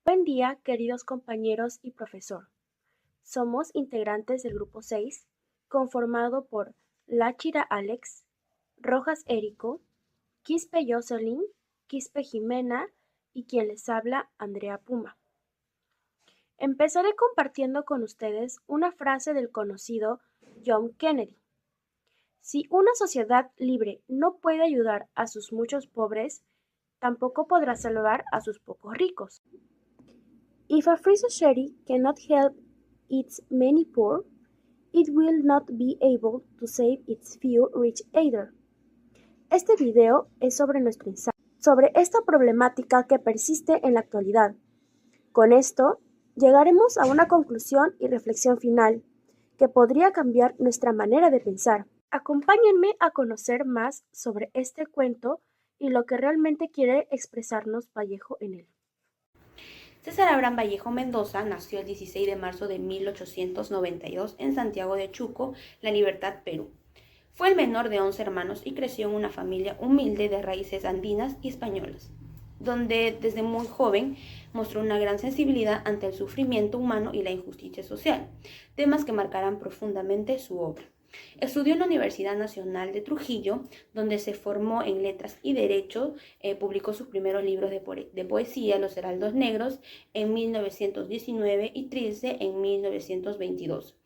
Buen día, queridos compañeros y profesor. Somos integrantes del grupo 6, conformado por Láchira Alex, Rojas Érico, Quispe Jocelyn, Quispe Jimena y quien les habla, Andrea Puma. Empezaré compartiendo con ustedes una frase del conocido John Kennedy. Si una sociedad libre no puede ayudar a sus muchos pobres, tampoco podrá salvar a sus pocos ricos. If a free society cannot help its many poor, it will not be able to save its few rich either. Este video es sobre nuestro insight, sobre esta problemática que persiste en la actualidad. Con esto, llegaremos a una conclusión y reflexión final que podría cambiar nuestra manera de pensar. Acompáñenme a conocer más sobre este cuento y lo que realmente quiere expresarnos Vallejo en él. César Abraham Vallejo Mendoza nació el 16 de marzo de 1892 en Santiago de Chuco, La Libertad, Perú. Fue el menor de 11 hermanos y creció en una familia humilde de raíces andinas y españolas, donde desde muy joven mostró una gran sensibilidad ante el sufrimiento humano y la injusticia social, temas que marcarán profundamente su obra. Estudió en la Universidad Nacional de Trujillo, donde se formó en Letras y Derecho. Publicó sus primeros libros de poesía, Los Heraldos Negros, en 1919 y Trilce en 1922,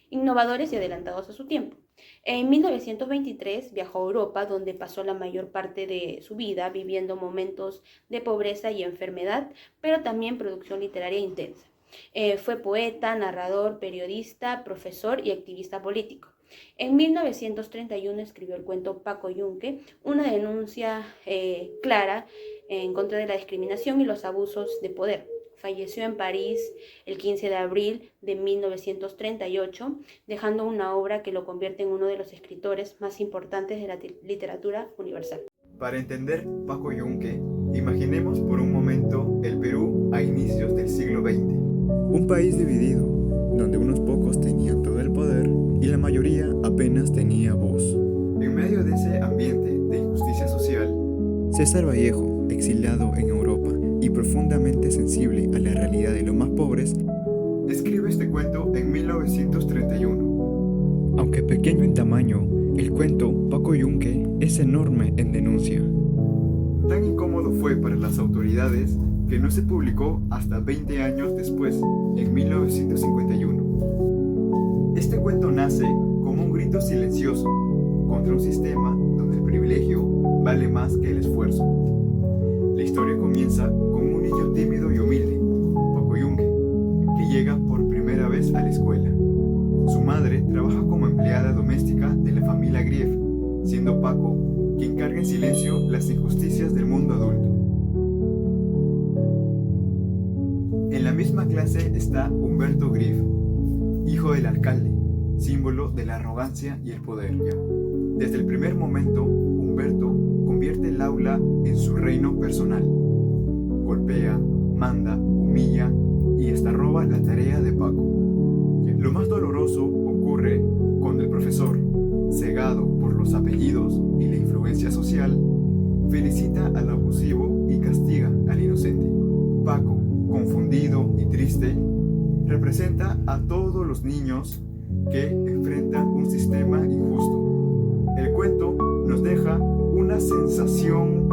innovadores y adelantados a su tiempo. En 1923 viajó a Europa, donde pasó la mayor parte de su vida viviendo momentos de pobreza y enfermedad, pero también producción literaria intensa. Fue poeta, narrador, periodista, profesor y activista político. En 1931 escribió el cuento Paco Yunque, una denuncia clara en contra de la discriminación y los abusos de poder. Falleció en París el 15 de abril de 1938, dejando una obra que lo convierte en uno de los escritores más importantes de la literatura universal. Para entender Paco Yunque, imaginemos por un momento el Perú a inicios del siglo XX. Un país dividido, donde unos pocos tenían todo el poder y la mayoría apenas tenía voz. En medio de ese ambiente de injusticia social, César Vallejo, exiliado en Europa y profundamente sensible a la realidad de los más pobres, escribe este cuento en 1931. Aunque pequeño en tamaño, el cuento Paco Yunque es enorme en denuncia. Tan incómodo fue para las autoridades que no se publicó hasta 20 años después, en 1951. Este cuento nace como un grito silencioso contra un sistema donde el privilegio vale más que el esfuerzo. La historia comienza con un niño tímido y humilde, Paco Yunque, que llega por primera vez a la escuela. Su madre trabaja como empleada doméstica de la familia Grief, siendo Paco quien carga en silencio las injusticias del mundo adulto. En la misma clase está Humberto Grief, hijo del alcalde, símbolo de la arrogancia y el poder. Desde el primer momento, Humberto convierte el aula en su reino personal. Golpea, manda, humilla y hasta roba la tarea de Paco. Lo más doloroso ocurre cuando el profesor, cegado por los apellidos y la influencia social, felicita al abusivo y castiga al inocente. Paco, confundido y triste, representa a todos los niños que enfrentan un sistema injusto. El cuento nos deja una sensación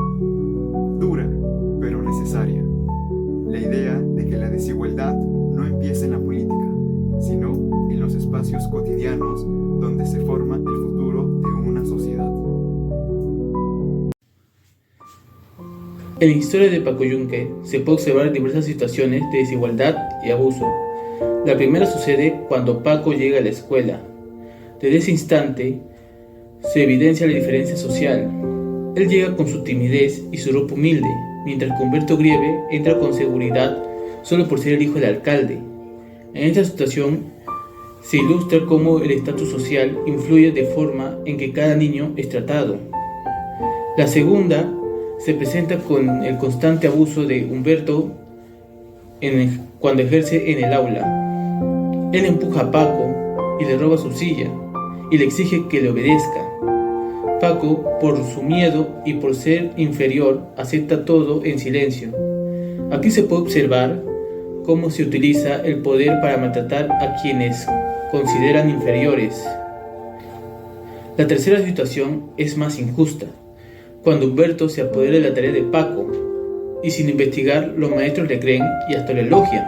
dura, pero necesaria. La idea de que la desigualdad no empieza en la política, sino en los espacios cotidianos donde se forma el futuro de una sociedad. En la historia de Paco Yunque se puede observar diversas situaciones de desigualdad y abuso. La primera sucede cuando Paco llega a la escuela. Desde ese instante se evidencia la diferencia social. Él llega con su timidez y su ropa humilde, mientras que Humberto Grieve entra con seguridad solo por ser el hijo del alcalde. En esta situación se ilustra cómo el estatus social influye de forma en que cada niño es tratado. La segunda se presenta con el constante abuso de Humberto cuando ejerce en el aula. Él empuja a Paco y le roba su silla y le exige que le obedezca. Paco, por su miedo y por ser inferior, acepta todo en silencio. Aquí se puede observar cómo se utiliza el poder para maltratar a quienes consideran inferiores. La tercera situación es más injusta, cuando Humberto se apodera de la tarea de Paco, y sin investigar los maestros le creen y hasta le elogian.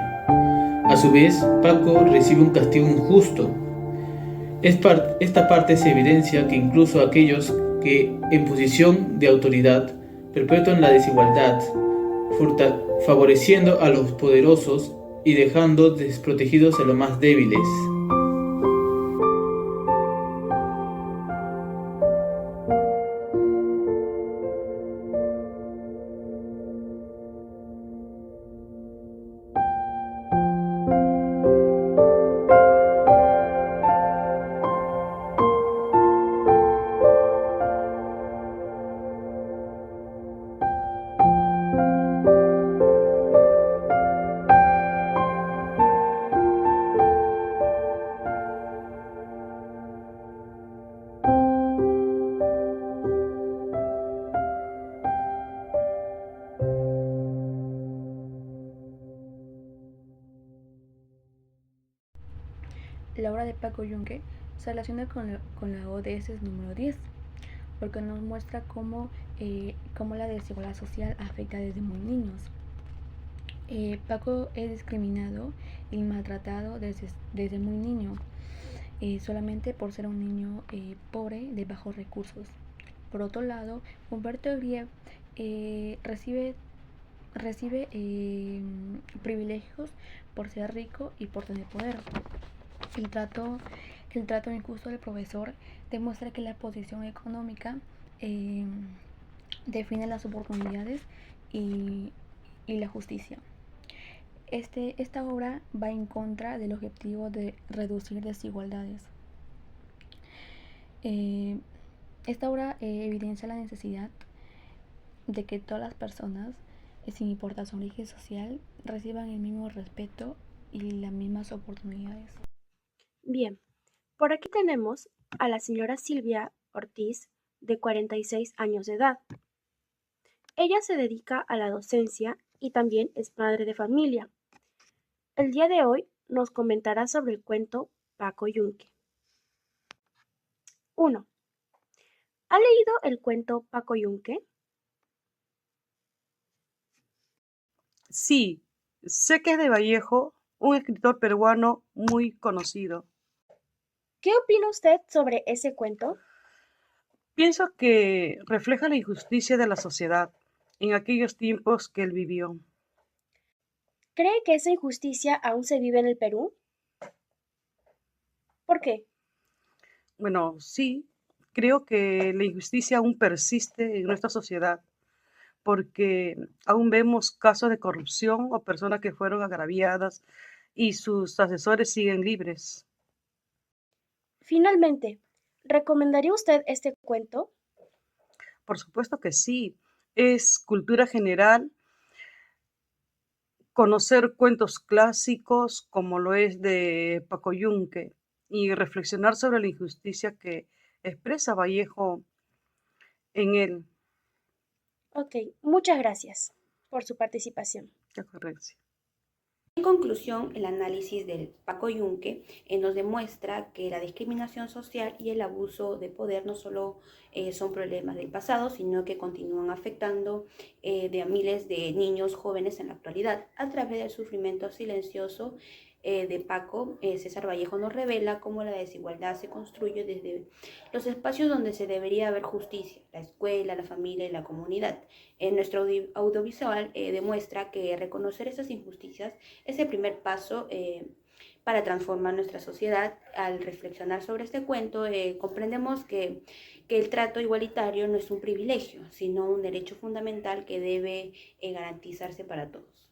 A su vez, Paco recibe un castigo injusto. Esta parte se evidencia que incluso aquellos que en posición de autoridad perpetúan la desigualdad, favoreciendo a los poderosos y dejando desprotegidos a los más débiles. La obra de Paco Yunque se relaciona con la ODS número 10, porque nos muestra cómo la desigualdad social afecta desde muy niños. Paco es discriminado y maltratado desde muy niño, solamente por ser un niño pobre de bajos recursos. Por otro lado, Humberto Grief recibe privilegios por ser rico y por tener poder. El trato injusto del profesor demuestra que la posición económica define las oportunidades y la justicia. Esta obra va en contra del objetivo de reducir desigualdades. Esta obra evidencia la necesidad de que todas las personas, sin importar su origen social, reciban el mismo respeto y las mismas oportunidades. Bien, por aquí tenemos a la señora Silvia Ortiz, de 46 años de edad. Ella se dedica a la docencia y también es madre de familia. El día de hoy nos comentará sobre el cuento Paco Yunque. 1. ¿Ha leído el cuento Paco Yunque? Sí, sé que es de Vallejo, un escritor peruano muy conocido. ¿Qué opina usted sobre ese cuento? Pienso que refleja la injusticia de la sociedad en aquellos tiempos que él vivió. ¿Cree que esa injusticia aún se vive en el Perú? ¿Por qué? Bueno, sí, creo que la injusticia aún persiste en nuestra sociedad porque aún vemos casos de corrupción o personas que fueron agraviadas y sus asesores siguen libres. Finalmente, ¿recomendaría usted este cuento? Por supuesto que sí, es cultura general conocer cuentos clásicos como lo es de Paco Yunque y reflexionar sobre la injusticia que expresa Vallejo en él. Ok, muchas gracias por su participación. Qué ocurrencia. En conclusión, el análisis del Paco Yunque nos demuestra que la discriminación social y el abuso de poder no solo son problemas del pasado, sino que continúan afectando de a miles de niños jóvenes en la actualidad. A través del sufrimiento silencioso de Paco, César Vallejo nos revela cómo la desigualdad se construye desde los espacios donde se debería haber justicia, la escuela, la familia y la comunidad. En nuestro audiovisual demuestra que reconocer esas injusticias es el primer paso para transformar nuestra sociedad. Al reflexionar sobre este cuento, comprendemos que el trato igualitario no es un privilegio, sino un derecho fundamental que debe garantizarse para todos.